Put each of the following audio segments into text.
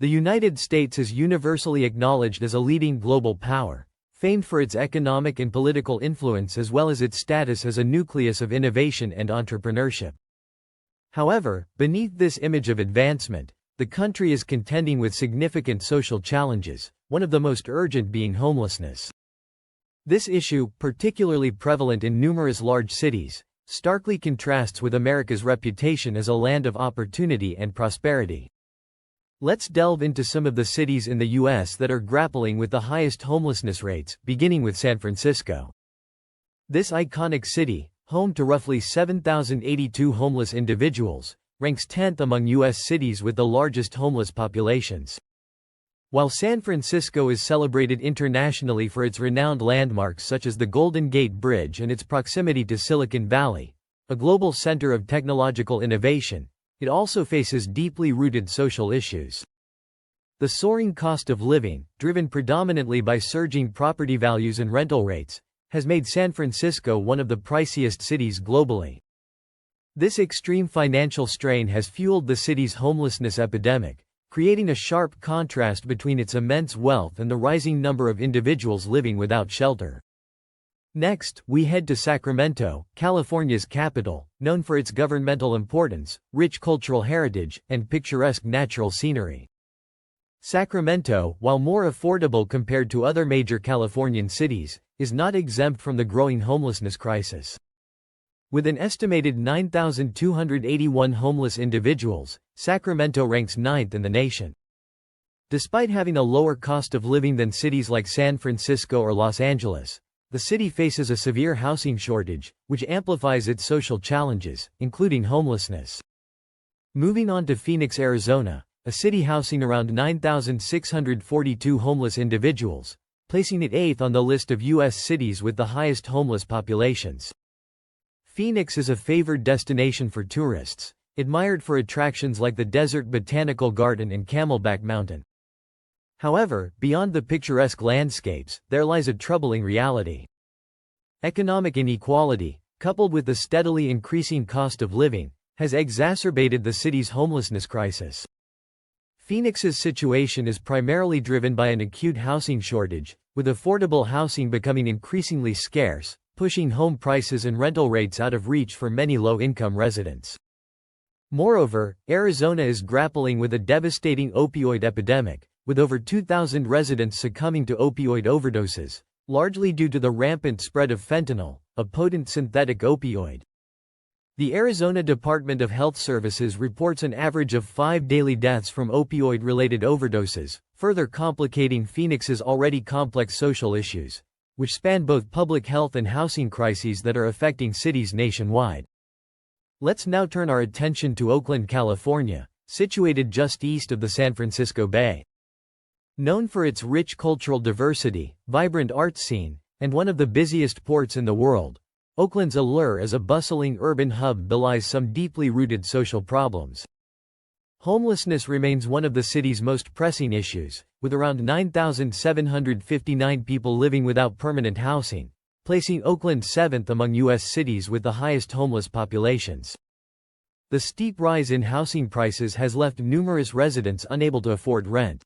The United States is universally acknowledged as a leading global power, famed for its economic and political influence as well as its status as a nucleus of innovation and entrepreneurship. However, beneath this image of advancement, the country is contending with significant social challenges, one of the most urgent being homelessness. This issue, particularly prevalent in numerous large cities, starkly contrasts with America's reputation as a land of opportunity and prosperity. Let's delve into some of the cities in the U.S. that are grappling with the highest homelessness rates, beginning with San Francisco. This iconic city, home to roughly 7,082 homeless individuals, ranks 10th among U.S. cities with the largest homeless populations. While San Francisco is celebrated internationally for its renowned landmarks such as the Golden Gate Bridge and its proximity to Silicon Valley, a global center of technological innovation, it also faces deeply rooted social issues. The soaring cost of living, driven predominantly by surging property values and rental rates, has made San Francisco one of the priciest cities globally. This extreme financial strain has fueled the city's homelessness epidemic, creating a sharp contrast between its immense wealth and the rising number of individuals living without shelter. Next, we head to Sacramento, California's capital, known for its governmental importance, rich cultural heritage, and picturesque natural scenery. Sacramento, while more affordable compared to other major Californian cities, is not exempt from the growing homelessness crisis. With an estimated 9,281 homeless individuals, Sacramento ranks 9th in the nation. Despite having a lower cost of living than cities like San Francisco or Los Angeles, the city faces a severe housing shortage, which amplifies its social challenges, including homelessness. Moving on to Phoenix, Arizona, a city housing around 9,642 homeless individuals, placing it 8th on the list of U.S. cities with the highest homeless populations. Phoenix is a favored destination for tourists, admired for attractions like the Desert Botanical Garden and Camelback Mountain. However, beyond the picturesque landscapes, there lies a troubling reality. Economic inequality, coupled with the steadily increasing cost of living, has exacerbated the city's homelessness crisis. Phoenix's situation is primarily driven by an acute housing shortage, with affordable housing becoming increasingly scarce, pushing home prices and rental rates out of reach for many low-income residents. Moreover, Arizona is grappling with a devastating opioid epidemic, with over 2,000 residents succumbing to opioid overdoses, largely due to the rampant spread of fentanyl, a potent synthetic opioid. The Arizona Department of Health Services reports an average of 5 daily deaths from opioid-related overdoses, further complicating Phoenix's already complex social issues, which span both public health and housing crises that are affecting cities nationwide. Let's now turn our attention to Oakland, California, situated just east of the San Francisco Bay. Known for its rich cultural diversity, vibrant art scene, and one of the busiest ports in the world, Oakland's allure as a bustling urban hub belies some deeply rooted social problems. Homelessness remains one of the city's most pressing issues, with around 9,759 people living without permanent housing, placing Oakland 7th among U.S. cities with the highest homeless populations. The steep rise in housing prices has left numerous residents unable to afford rent.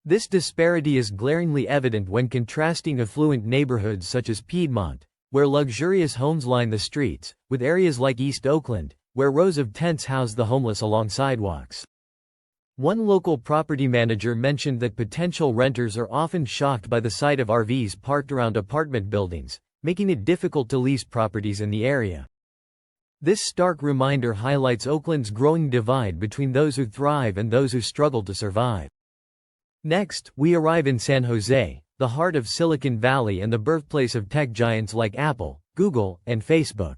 This disparity is glaringly evident when contrasting affluent neighborhoods such as Piedmont, where luxurious homes line the streets, with areas like East Oakland, where rows of tents house the homeless along sidewalks. One local property manager mentioned that potential renters are often shocked by the sight of RVs parked around apartment buildings, making it difficult to lease properties in the area. This stark reminder highlights Oakland's growing divide between those who thrive and those who struggle to survive. Next, we arrive in San Jose, the heart of Silicon Valley and the birthplace of tech giants like Apple, Google, and Facebook.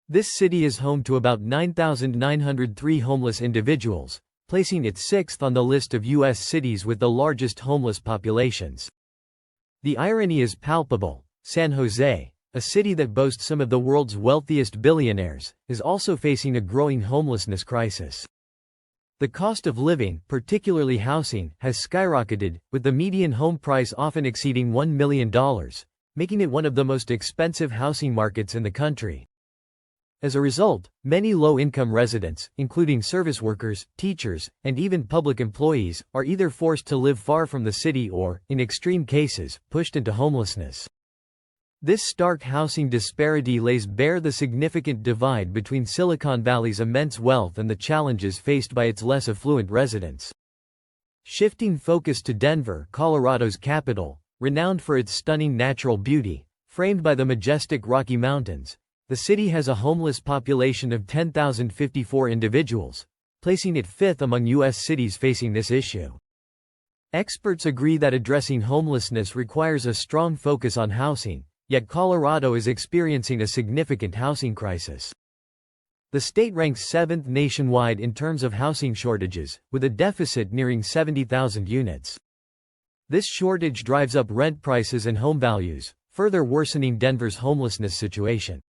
This city is home to about 9,903 homeless individuals, placing it 6th on the list of U.S. cities with the largest homeless populations. The irony is palpable. San Jose, a city that boasts some of the world's wealthiest billionaires, is also facing a growing homelessness crisis. The cost of living, particularly housing, has skyrocketed, with the median home price often exceeding $1 million, making it one of the most expensive housing markets in the country. As a result, many low-income residents, including service workers, teachers, and even public employees, are either forced to live far from the city or, in extreme cases, pushed into homelessness. This stark housing disparity lays bare the significant divide between Silicon Valley's immense wealth and the challenges faced by its less affluent residents. Shifting focus to Denver, Colorado's capital, renowned for its stunning natural beauty, framed by the majestic Rocky Mountains, the city has a homeless population of 10,054 individuals, placing it fifth among U.S. cities facing this issue. Experts agree that addressing homelessness requires a strong focus on housing, yet Colorado is experiencing a significant housing crisis. The state ranks 7th nationwide in terms of housing shortages, with a deficit nearing 70,000 units. This shortage drives up rent prices and home values, further worsening Denver's homelessness situation.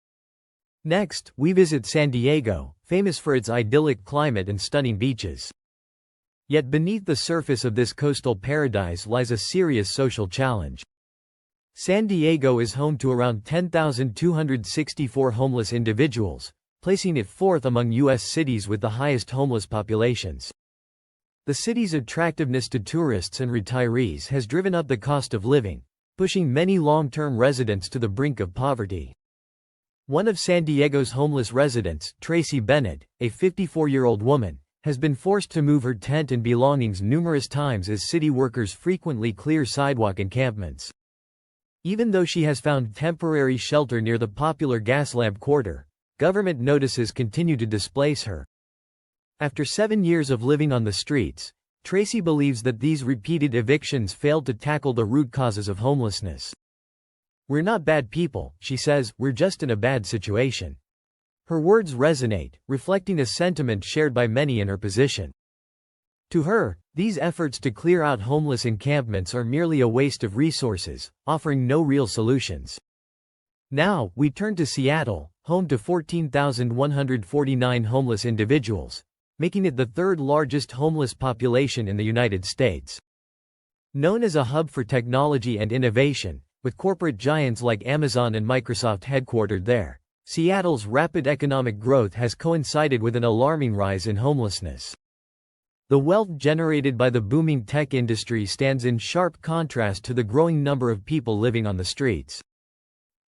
Next, we visit San Diego, famous for its idyllic climate and stunning beaches. Yet beneath the surface of this coastal paradise lies a serious social challenge. San Diego is home to around 10,264 homeless individuals, placing it fourth among U.S. cities with the highest homeless populations. The city's attractiveness to tourists and retirees has driven up the cost of living, pushing many long-term residents to the brink of poverty. One of San Diego's homeless residents, Tracy Bennett, a 54-year-old woman, has been forced to move her tent and belongings numerous times as city workers frequently clear sidewalk encampments. Even though she has found temporary shelter near the popular Gaslamp Quarter, government notices continue to displace her. After 7 years of living on the streets, Tracy believes that these repeated evictions failed to tackle the root causes of homelessness. "We're not bad people," she says, "we're just in a bad situation." Her words resonate, reflecting a sentiment shared by many in her position. To her, these efforts to clear out homeless encampments are merely a waste of resources, offering no real solutions. Now, we turn to Seattle, home to 14,149 homeless individuals, making it the third largest homeless population in the United States. Known as a hub for technology and innovation, with corporate giants like Amazon and Microsoft headquartered there, Seattle's rapid economic growth has coincided with an alarming rise in homelessness. The wealth generated by the booming tech industry stands in sharp contrast to the growing number of people living on the streets.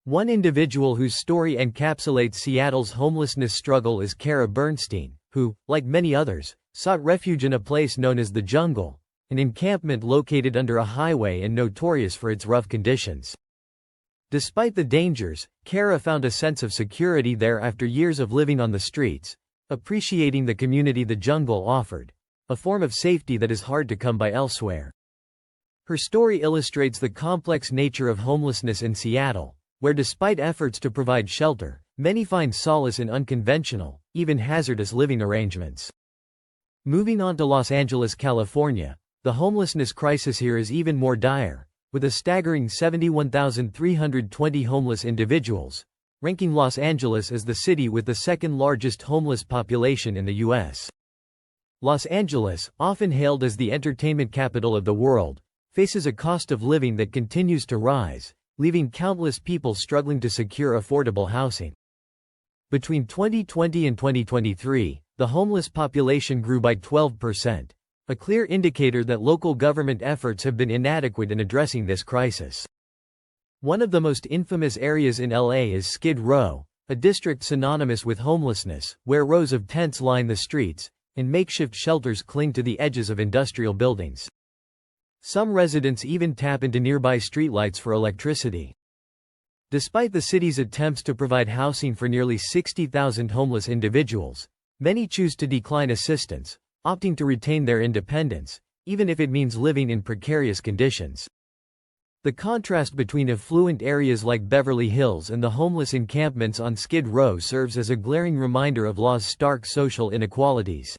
One individual whose story encapsulates Seattle's homelessness struggle is Kara Bernstein, who, like many others, sought refuge in a place known as the Jungle, an encampment located under a highway and notorious for its rough conditions. Despite the dangers, Kara found a sense of security there after years of living on the streets, appreciating the community the Jungle offered, a form of safety that is hard to come by elsewhere. Her story illustrates the complex nature of homelessness in Seattle, where despite efforts to provide shelter, many find solace in unconventional, even hazardous living arrangements. Moving on to Los Angeles, California, the homelessness crisis here is even more dire, with a staggering 71,320 homeless individuals, ranking Los Angeles as the city with the second largest homeless population in the U.S. Los Angeles, often hailed as the entertainment capital of the world, faces a cost of living that continues to rise, leaving countless people struggling to secure affordable housing. Between 2020 and 2023, the homeless population grew by 12%, a clear indicator that local government efforts have been inadequate in addressing this crisis. One of the most infamous areas in LA is Skid Row, a district synonymous with homelessness, where rows of tents line the streets, and makeshift shelters cling to the edges of industrial buildings. Some residents even tap into nearby streetlights for electricity. Despite the city's attempts to provide housing for nearly 60,000 homeless individuals, many choose to decline assistance, opting to retain their independence, even if it means living in precarious conditions. The contrast between affluent areas like Beverly Hills and the homeless encampments on Skid Row serves as a glaring reminder of LA's stark social inequalities.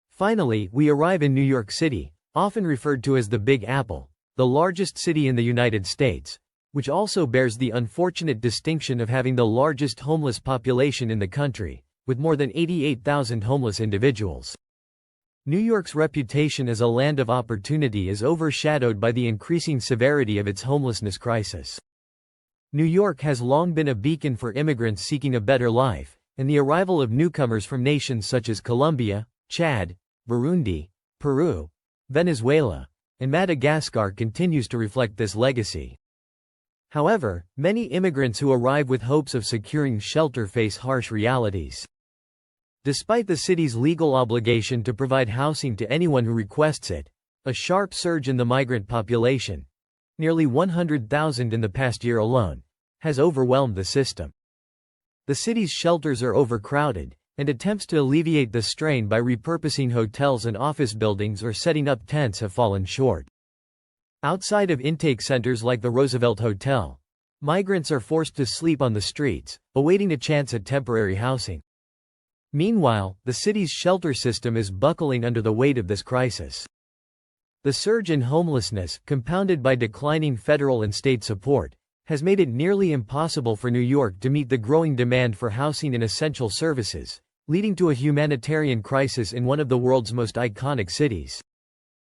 Finally, we arrive in New York City, often referred to as the Big Apple, the largest city in the United States, which also bears the unfortunate distinction of having the largest homeless population in the country, with more than 88,000 homeless individuals. New York's reputation as a land of opportunity is overshadowed by the increasing severity of its homelessness crisis. New York has long been a beacon for immigrants seeking a better life, and the arrival of newcomers from nations such as Colombia, Chad, Burundi, Peru, Venezuela, and Madagascar continues to reflect this legacy. However, many immigrants who arrive with hopes of securing shelter face harsh realities. Despite the city's legal obligation to provide housing to anyone who requests it, a sharp surge in the migrant population, nearly 100,000 in the past year alone, has overwhelmed the system. The city's shelters are overcrowded, and attempts to alleviate the strain by repurposing hotels and office buildings or setting up tents have fallen short. Outside of intake centers like the Roosevelt Hotel, migrants are forced to sleep on the streets, awaiting a chance at temporary housing. Meanwhile, the city's shelter system is buckling under the weight of this crisis. The surge in homelessness, compounded by declining federal and state support, has made it nearly impossible for New York to meet the growing demand for housing and essential services, leading to a humanitarian crisis in one of the world's most iconic cities.